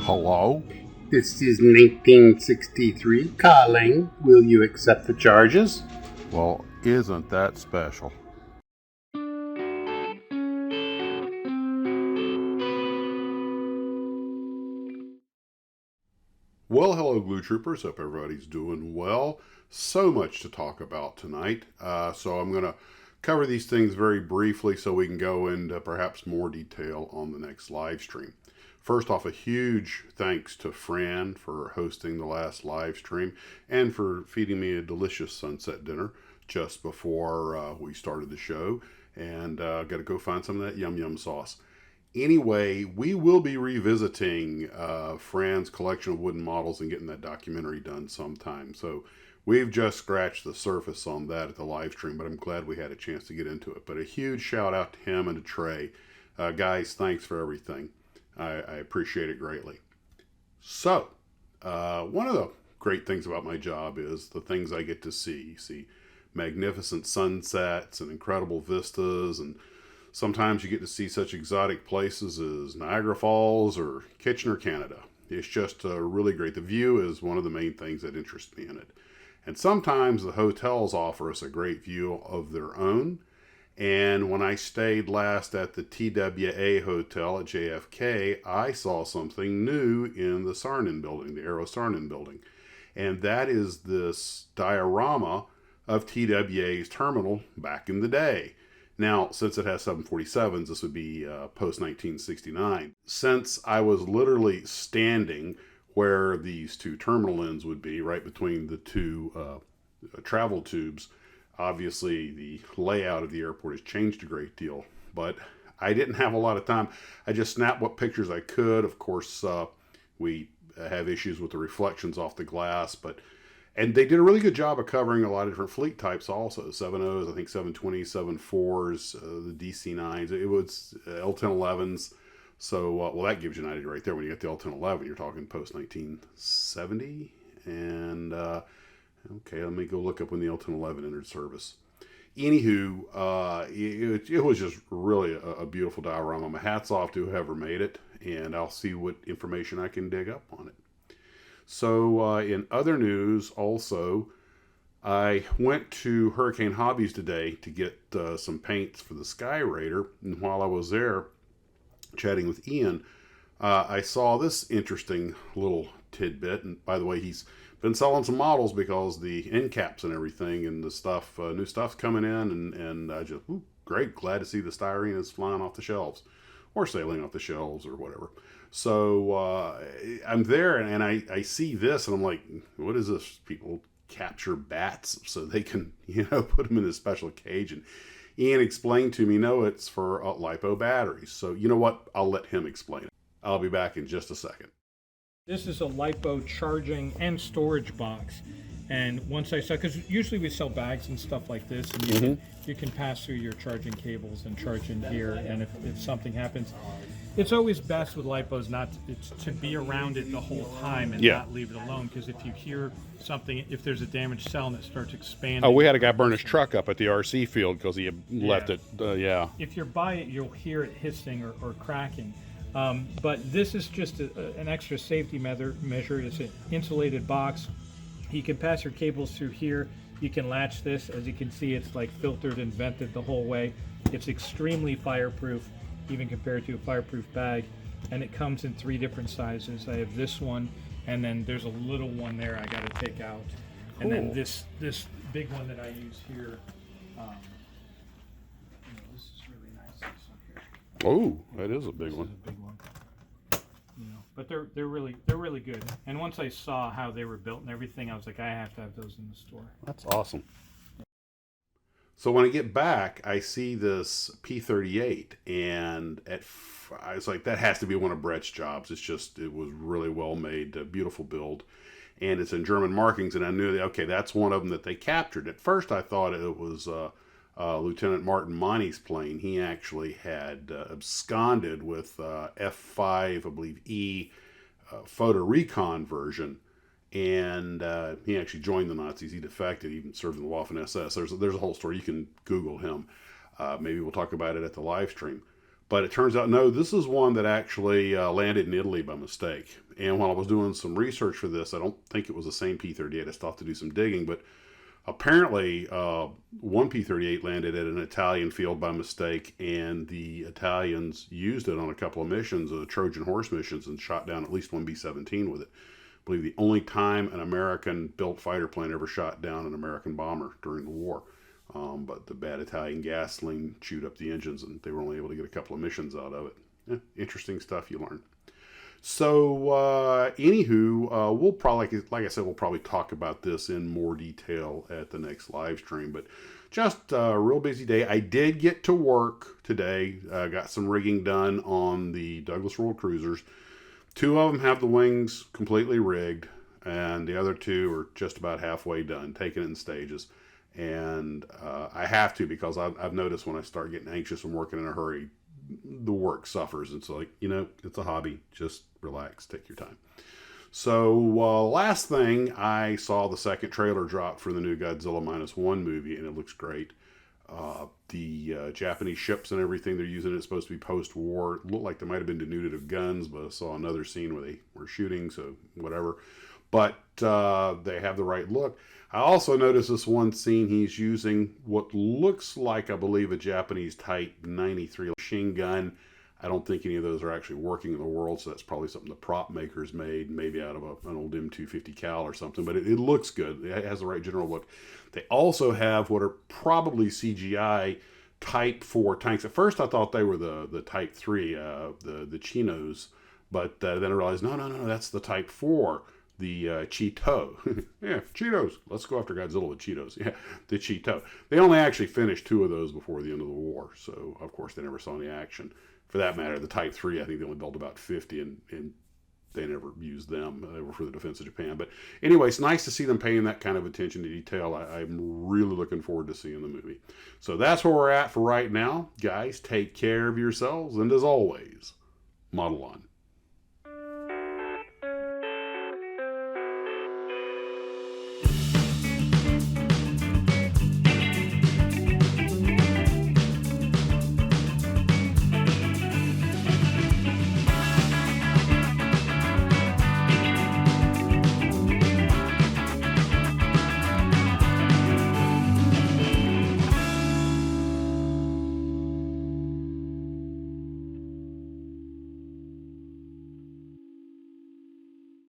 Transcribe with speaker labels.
Speaker 1: Hello?
Speaker 2: This is 1963 calling. Will you accept the charges?
Speaker 1: Well, isn't that special? Well, hello, Glue Troopers. Hope everybody's doing well. So much to talk about tonight. So I'm going to cover these things very briefly so we can go into perhaps more detail on the next live stream. First off, a huge thanks to Fran for hosting the last live stream and for feeding me a delicious sunset dinner just before we started the show. And got to go find some of that yum yum sauce. Anyway, we will be revisiting Fran's collection of wooden models and getting that documentary done sometime. So we've just scratched the surface on that at the live stream, but I'm glad we had a chance to get into it. But a huge shout out to him and to Trey. Guys, thanks for everything. I appreciate it greatly. So, one of the great things about my job is the things I get to see. You see magnificent sunsets and incredible vistas, and sometimes you get to see such exotic places as Niagara Falls or Kitchener, Canada. It's just really great. The view is one of the main things that interests me in it. And sometimes the hotels offer us a great view of their own. And when I stayed last at the TWA Hotel at JFK, I saw something new in the Sarnin building, the Aero Sarnin building. And that is this diorama of TWA's terminal back in the day. Now, since it has 747s, this would be post-1969. Since I was literally standing where these two terminal ends would be, right between the two travel tubes, obviously the layout of the airport has changed a great deal. But I didn't have a lot of time. I just snapped what pictures I could. Of course, we have issues with the reflections off the glass, and they did a really good job of covering a lot of different fleet types also. 7.0s, I think 720s, 7.4s, the DC-9s. It was L-1011s. So, well, that gives you an idea right there. When you get the L-1011, you're talking post-1970. And, okay, let me go look up when the L-1011 entered service. Anywho, it was just really a beautiful diorama. My hat's off to whoever made it, and I'll see what information I can dig up on it. So in other news, also, I went to Hurricane Hobbies today to get some paints for the Sky Raider. And while I was there chatting with Ian, I saw this interesting little tidbit. And by the way, he's been selling some models because the end caps and everything and the stuff, new stuff's coming in. And I just, great, glad to see the styrene is flying off the shelves or sailing off the shelves or whatever. So I'm there and I see this and I'm like, what is this? People capture bats so they can, put them in a special cage. And Ian explained to me, no, it's for LiPo batteries. So you know what? I'll let him explain it. I'll be back in just a second.
Speaker 3: This is a LiPo charging and storage box. And once I saw, because usually we sell bags and stuff like this, and you can pass through your charging cables and charge in here. And if something happens, it's always best with LiPos to be around it the whole time and not leave it alone. Because if you hear something, if there's a damaged cell and it starts expanding.
Speaker 1: Oh, we had a guy burn his truck up at the RC field because he had left it.
Speaker 3: If you're by it, you'll hear it hissing or cracking. But this is just an extra safety measure. It's an insulated box. You can pass your cables through here. You can latch this. As you can see, it's like filtered and vented the whole way. It's extremely fireproof, even compared to a fireproof bag. And it comes in 3 different sizes. I have this one, and then there's a little one there I got to take out. And then this big one that I use here. This is really nice. This one here.
Speaker 1: Oh, that is a big one.
Speaker 3: A big one. But they're really good. And once I saw how they were built and everything, I was like, I have to have those in the store.
Speaker 1: That's awesome. So when I get back, I see this P-38, and I was like, that has to be one of Brett's jobs. It was really well made, a beautiful build, and it's in German markings, and I knew that, okay, that's one of them that they captured. At first, I thought it was Lieutenant Martin Monti's plane. He actually had absconded with F-5, I believe, E photo-recon version. And he actually joined the Nazis. He defected, even served in the Waffen SS. There's a whole story. You can Google him. Maybe we'll talk about it at the live stream. But it turns out, no, this is one that actually landed in Italy by mistake. And while I was doing some research for this, I don't think it was the same P-38. I still have to do some digging. But apparently, one P-38 landed at an Italian field by mistake, and the Italians used it on a couple of missions, Trojan Horse missions, and shot down at least one B-17 with it. I believe the only time an American-built fighter plane ever shot down an American bomber during the war. But the bad Italian gasoline chewed up the engines, and they were only able to get a couple of missions out of it. Interesting stuff you learn. So, anywho, we'll probably, like I said, we'll probably talk about this in more detail at the next live stream. But just a real busy day. I did get to work today. Got some rigging done on the Douglas World Cruisers. 2 of them have the wings completely rigged, and the other 2 are just about halfway done, taking it in stages. And I have to, because I've noticed when I start getting anxious and working in a hurry, the work suffers. It's like, it's a hobby. Just relax, take your time. So last thing, I saw the second trailer drop for the new Godzilla -1 movie, and it looks great. The Japanese ships and everything they're using, it's supposed to be post-war. It looked like they might have been denuded of guns, but I saw another scene where they were shooting, so whatever. But they have the right look. I also noticed this one scene he's using what looks like, I believe, a Japanese Type 93 machine gun. I don't think any of those are actually working in the world, so that's probably something the prop makers made, maybe out of an old M250 Cal or something. But it looks good. It has the right general look. They also have what are probably CGI Type 4 tanks. At first, I thought they were the Type 3, the Chinos, but then I realized, no, that's the Type 4. The Cheeto. Yeah, Cheetos. Let's go after Godzilla with Cheetos. Yeah, the Cheeto. They only actually finished 2 of those before the end of the war. So, of course, they never saw any action. For that matter, the Type 3, I think they only built about 50, and they never used them. They were for the defense of Japan. But anyway, it's nice to see them paying that kind of attention to detail. I'm really looking forward to seeing the movie. So that's where we're at for right now. Guys, take care of yourselves. And as always, model on.